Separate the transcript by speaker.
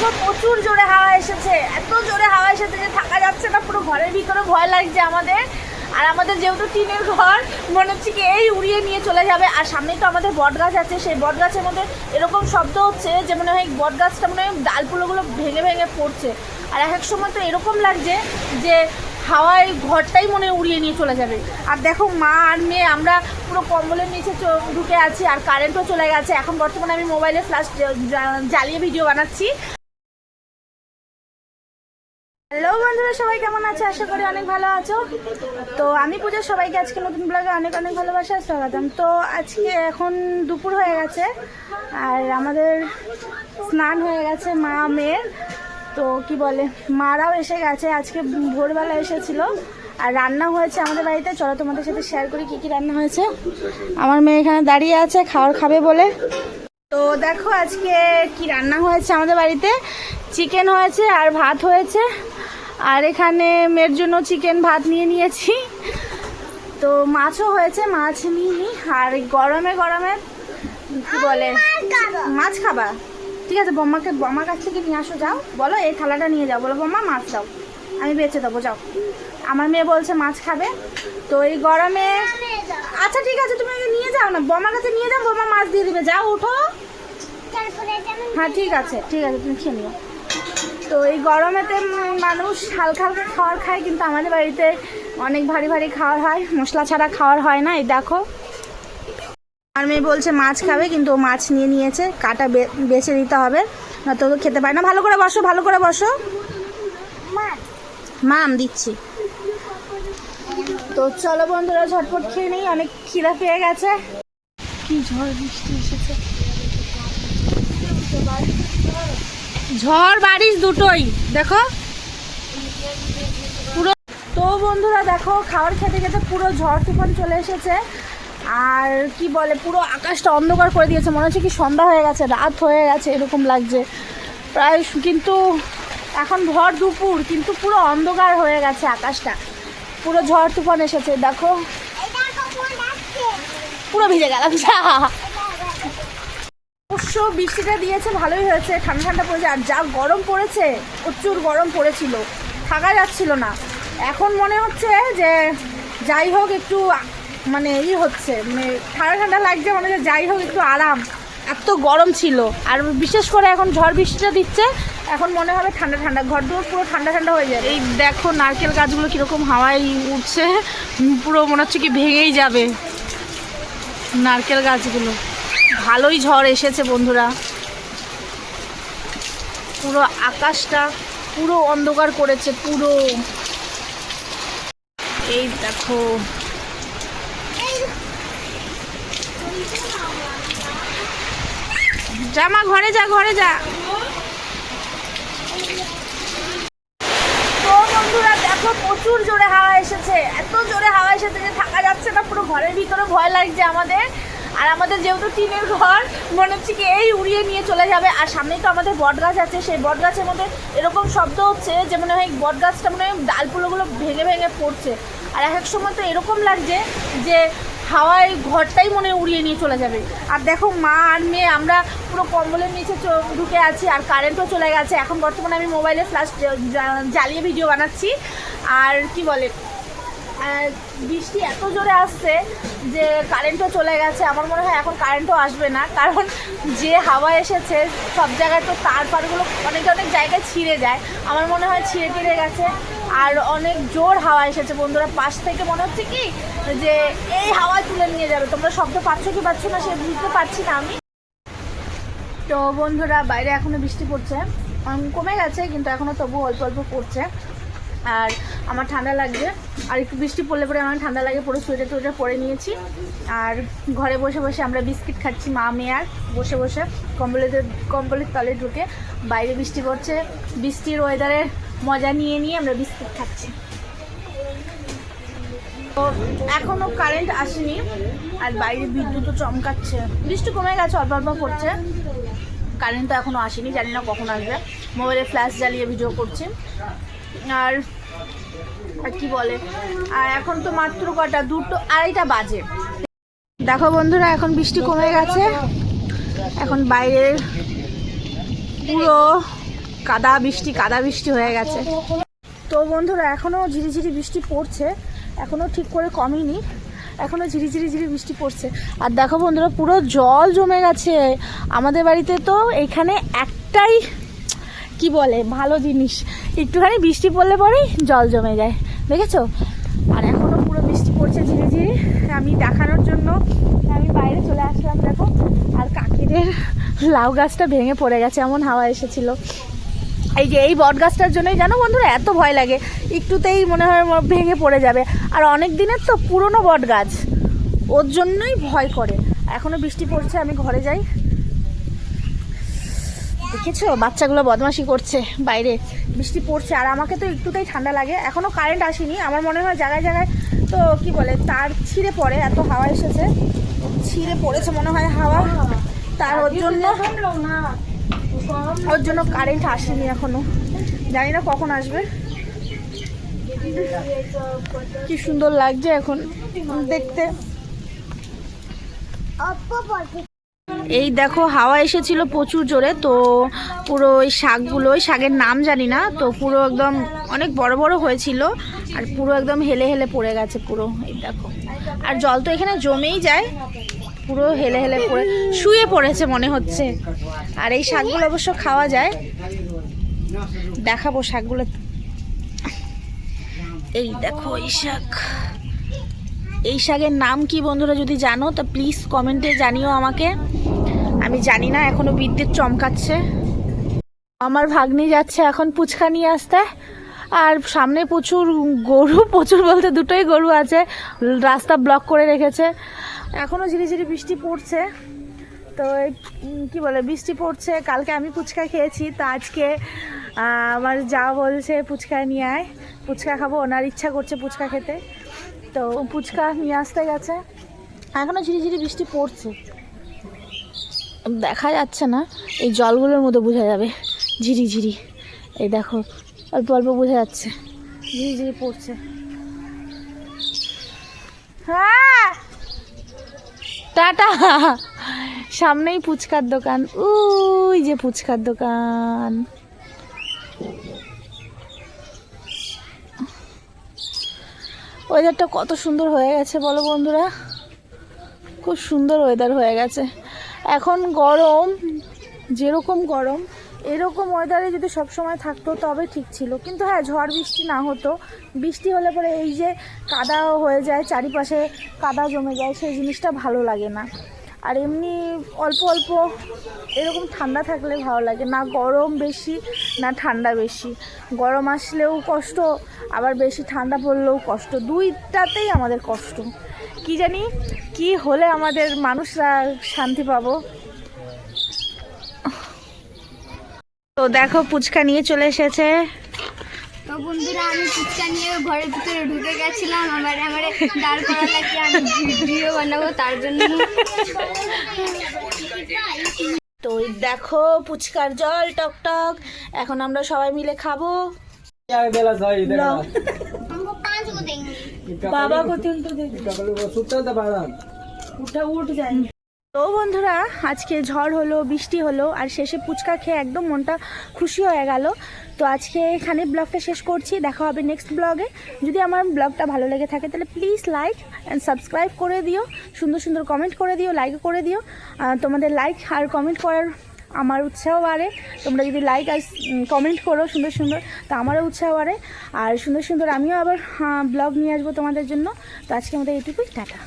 Speaker 1: দেখো প্রচুর জোরে হাওয়া এসেছে, এত জোরে হাওয়া এসেছে যে থাকা যাচ্ছে না, পুরো ঘরের ভিতরে ভয় লাগছে আমাদের। আর আমাদের যেহেতু টিনের ঘর, মনে হচ্ছে কি এই উড়িয়ে নিয়ে চলে যাবে। আর সামনেই তো আমাদের বট গাছ আছে, সেই বট গাছের মধ্যে এরকম শব্দ হচ্ছে যে মনে হয় বট গাছটা মনে হয় ডালগুলো ভেঙে ভেঙে পড়ছে। আর এক এক সময় তো এরকম লাগছে যে হাওয়ায় ঘরটাই মনে উড়িয়ে নিয়ে চলে যাবে। আর দেখো মা আর মেয়ে আমরা পুরো কম্বলের নিচে ঢুকে আছি, আর কারেন্টও চলে গেছে। এখন বর্তমানে আমি মোবাইলে ফ্ল্যাশ জ্বালিয়ে ভিডিও বানাচ্ছি। হ্যালো বন্ধুরা, সবাই কেমন আছে? আশা করি অনেক ভালো আছো। তো আমি পূজা, সবাইকে আজকে নতুন ব্লগে অনেক অনেক ভালোবাসা স্বাগতম। তো আজকে এখন দুপুর হয়ে গেছে আর আমাদের স্নান হয়ে গেছে মা মেয়ের। তো কি বলে, মারাও এসে গেছে, আজকে ভোরবেলা এসেছিল। আর রান্না হয়েছে আমাদের বাড়িতে, চলো তোমাদের সাথে শেয়ার করি কী কী রান্না হয়েছে। আমার মেয়ে এখানে দাঁড়িয়ে আছে খাবে বলে। তো দেখো আজকে কি রান্না হয়েছে আমাদের বাড়িতে। চিকেন হয়েছে আর ভাত হয়েছে। আর এখানে মেয়ের জন্য চিকেন ভাত নিয়ে নিয়েছি। তো মাছও হয়েছে, মাছ নিয়ে নিই। আর গরমে গরমে কি বলে, মাছ খাবা? ঠিক আছে, বম্মার কাছ থেকে নিয়ে আসো, যাও বলো এই থালাটা নিয়ে যাও, বলো বম্মা মাছ দাও, আমি বেঁচে দেবো, যাও। আমার মেয়ে বলছে মাছ খাবে। তো এই গরমে আচ্ছা ঠিক আছে, তুমি নিয়ে যাও না, বম্মার কাছে নিয়ে যাও, বম্মা মাছ দিয়ে দিবে, যাও উঠো। হ্যাঁ ঠিক আছে তুমি খেয়ে নিও। তো এই গরমেতে মানুষ হালকা হালকা খাবার খায়, কিন্তু আমাদের বাড়িতে অনেক ভারী ভারী খাওয়ার হয়, মশলা ছাড়া খাওয়ার হয় না। এই দেখো আর মেয়ে বলছে মাছ খাবে, কিন্তু ও মাছ নিয়ে নিয়েছে, কাটা বেছে দিতে হবে, না তো খেতে পারে না। ভালো করে বসো, ভালো করে বসো, মাম দিচ্ছি। তো চলো বন্ধুরা ঝটপট খেয়ে নেই, অনেক খিদা পেয়ে গেছে। কি ঝড় বৃষ্টি এসেছে, ঝড় বারিশ দুটোই দেখো পুরো। তো বন্ধুরা দেখো খাবার খেতে খেতে পুরো ঝড় তুফান চলে এসেছে। আর কি বলে, পুরো আকাশটা অন্ধকার করে দিয়েছে, মনে হচ্ছে কি সন্ধ্যা হয়ে গেছে, রাত হয়ে গেছে এরকম লাগছে প্রায়। কিন্তু এখন ভর দুপুর, কিন্তু পুরো অন্ধকার হয়ে গেছে আকাশটা, পুরো ঝড় তুফান এসেছে। দেখো পুরো ভিজে গেলাম। অবশ্য বৃষ্টিটা দিয়েছে ভালোই হয়েছে, ঠান্ডা ঠান্ডা পড়েছে। আর যা গরম পড়েছে, প্রচুর গরম পড়েছিল, থাকা যাচ্ছিল না। এখন মনে হচ্ছে যে যাই হোক একটু মানে হচ্ছে, মানে ঠান্ডা ঠান্ডা লাগছে, মনে হচ্ছে যাই হোক একটু আরাম। এত গরম ছিল, আর বিশেষ করে এখন ঝড় বৃষ্টিটা দিচ্ছে, এখন মনে হবে ঠান্ডা ঠান্ডা, ঘর দুয়ার পুরো ঠান্ডা ঠান্ডা হয়ে যায়। এই দেখো নারকেল গাছগুলো কীরকম হাওয়ায় উঠছে, পুরো মনে হচ্ছে কি ভেঙেই যাবে নারকেল গাছগুলো। ভালোই ঝড় এসেছে বন্ধুরা, পুরো আকাশটা পুরো অন্ধকার করেছে পুরো। এই দেখো জামা ঘরে যা, ঘরে যা। তো বন্ধুরা দেখো প্রচুর জোরে হাওয়া এসেছে, এত জোরে হাওয়া এসেছে যে থাকা যাচ্ছে না, পুরো ঘরের ভিতরে ভয় লাগছে আমাদের। আর আমাদের যেহেতু টিনের ঘর, মনে হচ্ছে কি এই উড়িয়ে নিয়ে চলে যাবে। আর সামনেই তো আমাদের বট গাছ আছে, সেই বট গাছের মধ্যে এরকম শব্দ হচ্ছে যে মনে হয় বট গাছটা মনে হয় ডালগুলো ভেঙে ভেঙে পড়ছে। আর এক এক সময় তো এরকম লাগছে যে হাওয়ায় ঘরটাই মনে উড়িয়ে নিয়ে চলে যাবে। আর দেখো মা আর মেয়ে আমরা পুরো কম্বলের নিচে ঢুকে আছি, আর কারেন্টও চলে গেছে। এখন বর্তমানে আমি মোবাইলে ফ্ল্যাশ জ্বালিয়ে ভিডিও বানাচ্ছি। আর কি বলে, বৃষ্টি এত জোরে আসছে যে কারেন্টও চলে গেছে। আমার মনে হয় এখন কারেন্টও আসবে না, কারণ যে হাওয়া এসেছে সব জায়গায় তো তারপারগুলো অনেক অনেক জায়গায় ছিঁড়ে যায়, আমার মনে হয় ছিঁড়ে টিড়ে গেছে। আর অনেক জোর হাওয়া এসেছে বন্ধুরা, পাশ থেকে মনে হচ্ছে কি যে এই হাওয়ায় তুলে নিয়ে যাবে। তোমরা শব্দ পাচ্ছ কি পাচ্ছ না সে বুঝতে পারছি না আমি। তো বন্ধুরা বাইরে এখনো বৃষ্টি পড়ছে, কমে গেছে কিন্তু এখনো তবু অল্প অল্প পড়ছে। আর আমার ঠান্ডা লাগছে, আর একটু বৃষ্টি পড়লে পরে আমার ঠান্ডা লাগে, পুরো সোয়েটার টোয়েটার পরে নিয়েছি। আর ঘরে বসে বসে আমরা বিস্কিট খাচ্ছি মা মেয়ে, আর বসে বসে কম্বলের তলে ঢুকে। বাইরে বৃষ্টি পড়ছে, বৃষ্টির ওয়েদারের মজা নিয়ে নিয়ে আমরা বিস্কিট খাচ্ছি। তো এখনও কারেন্ট আসেনি, আর বাইরে বিদ্যুৎও চমকাচ্ছে, বৃষ্টি কমে গেছে, অল্প অল্প পড়ছে, কারেন্ট তো এখনও আসেনি, জানি না কখন আসবে। মোবাইলে ফ্ল্যাশ জ্বালিয়ে ভিডিও করছি। আর কি বলে, আর এখন তো মাত্র কটা 2:30 বাজে। দেখো বন্ধুরা এখন বৃষ্টি কমে গেছে, এখন বাইরের পুরো কাদা বৃষ্টি হয়ে গেছে। তো বন্ধুরা এখনও ঝিরিঝিরি বৃষ্টি পড়ছে, এখনও ঠিক করে কমেনি, এখনও ঝিরিঝিরি বৃষ্টি পড়ছে। আর দেখো বন্ধুরা পুরো জল জমে গেছে আমাদের বাড়িতে। তো এখানে একটাই কি বলে ভালো জিনিস, একটুখানি বৃষ্টি পড়লে পরেই জল জমে যায়, দেখেছো? আর এখনও পুরো বৃষ্টি পড়ছে ঝিরিঝিরি। আমি দেখানোর জন্য আমি বাইরে চলে আসলাম, দেখো। আর কাকিদের লাউ গাছটা ভেঙে পড়ে গেছে, এমন হাওয়া এসেছিল। এই যে এই বট গাছটার জন্যই জানো বন্ধুরা এত ভয় লাগে, একটুতেই মনে হয় ভেঙে পড়ে যাবে। আর অনেক দিনের তো পুরনো বট গাছ, ওর জন্যই ভয় করে। এখনও বৃষ্টি পড়ছে, আমি ঘরে যাই। দেখেছো বাচ্চাগুলো বদমাশি করছে, বাইরে বৃষ্টি পড়ছে আর আমাকে তো একটুতেই ঠান্ডা লাগে। এখনও কারেন্ট আসেনি, আমার মনে হয় জায়গায় জায়গায় তো কি বলে তার ছিঁড়ে পড়ে, এত হাওয়া এসেছে, ছিঁড়ে পড়েছে মনে হয় হাওয়া, তার ওর জন্য কারেন্ট আসেনি এখনো, জানি না কখন আসবে। কি সুন্দর লাগছে এখন দেখতে। এই দেখো হাওয়া এসেছিল প্রচুর জোরে, তো পুরো ওই শাকগুলো, ওই শাকের নাম জানি না, তো পুরো একদম অনেক বড় বড় হয়েছিল আর পুরো একদম হেলে হেলে পড়ে গেছে পুরো। এই দেখো, আর জল তো এখানে জমেই যায়, পুরো হেলে হেলে পড়ে শুয়ে পড়েছে মনে হচ্ছে। আর এই শাকগুলো অবশ্য খাওয়া যায়, দেখাবো শাকগুলো। এই দেখো এই শাক, এই শাকের নাম কি বন্ধুরা যদি জানো তো প্লিজ কমেন্টে জানিও আমাকে, আমি জানি না। এখনো বিদ্যুৎ চমকাচ্ছে। আমার ভাগ্নি যাচ্ছে এখন পুচকা নিয়ে আসতে, আর সামনে প্রচুর গরু, প্রচুর বলতে দুটোই গরু আছে, রাস্তা ব্লক করে রেখেছে। এখনও ঝিরিঝিরি বৃষ্টি পড়ছে, তো কি বলে বৃষ্টি পড়ছে। কালকে আমি ফুচকা খেয়েছি, তো আজকে আমার যা বলছে ফুচকা নিয়ে আয়, ফুচকা খাবো, ওনার ইচ্ছা করছে ফুচকা খেতে, তো ফুচকা নিয়ে আসতে গেছে। এখনও ঝিরিঝিরি বৃষ্টি পড়ছে, দেখা যাচ্ছে না, এই জলগুলোর মধ্যে বোঝা যাবে ঝিরিঝিরি। এই দেখো অল্প অল্প বোঝা যাচ্ছে, ঝিরিঝিরি পড়ছে। হ্যাঁ টাটা। সামনেই ফুচকার দোকান, ওই যে ফুচকার দোকান। ওয়েদারটা কত সুন্দর হয়ে গেছে বলো বন্ধুরা, খুব সুন্দর ওয়েদার হয়ে গেছে। এখন গরম, যেরকম গরম এরকম ওয়েদারে যদি সব সময় থাকতো তবে ঠিক ছিল, কিন্তু হ্যাঁ ঝড় বৃষ্টি না হতো, বৃষ্টি হলে পরে এই যে কাদা হয়ে যায়, চারিপাশে কাদা জমে যায়, সেই জিনিসটা ভালো লাগে না। আর এমনি অল্প অল্প এরকম ঠান্ডা থাকলে ভালো লাগে, না গরম বেশি না ঠান্ডা বেশি। গরম আসলেও কষ্ট, আবার বেশি ঠান্ডা পড়লেও কষ্ট, দুইটাতেই আমাদের কষ্ট। কি জানি কি হলে আমাদের মানুষরা শান্তি পাবো। তো দেখো ফুচকা নিয়ে চলে এসেছে।
Speaker 2: তো বন্ধুরা আমি ফুচকা নিয়ে ঘরের ভিতরে ঢুকে গেছিলাম, আমার দাঁড় করা লাগে, আমি ভিডিও বানাবো তার জন্য।
Speaker 1: তো দেখো ফুচকার জল টক টক, এখন আমরা সবাই মিলে খাবো। বাবা উঠ যায়। তো বন্ধুরা আজকে ঝড় হলো, বৃষ্টি হলো, আর শেষে ফুচকা খেয়ে একদম মনটা খুশি হয়ে গেল। তো আজকে এখানে ব্লগটা শেষ করছি, দেখা হবে নেক্সট ব্লগে। যদি আমার ব্লগটা ভালো লেগে থাকে তাহলে প্লিজ লাইক অ্যান্ড সাবস্ক্রাইব করে দিও, সুন্দর সুন্দর কমেন্ট করে দিও, লাইক করে দিও। তোমাদের লাইক আর কমেন্ট করার আমার উৎসাহ বাড়ে, তোমরা যদি লাইক আর কমেন্ট করো সুন্দর সুন্দর, তো আমারও উৎসাহ বাড়ে, আর সুন্দর সুন্দর আমিও আবার ব্লগ নিয়ে আসবো তোমাদের জন্য। তো আজকে আমাদের এইটুকুই, টাটা।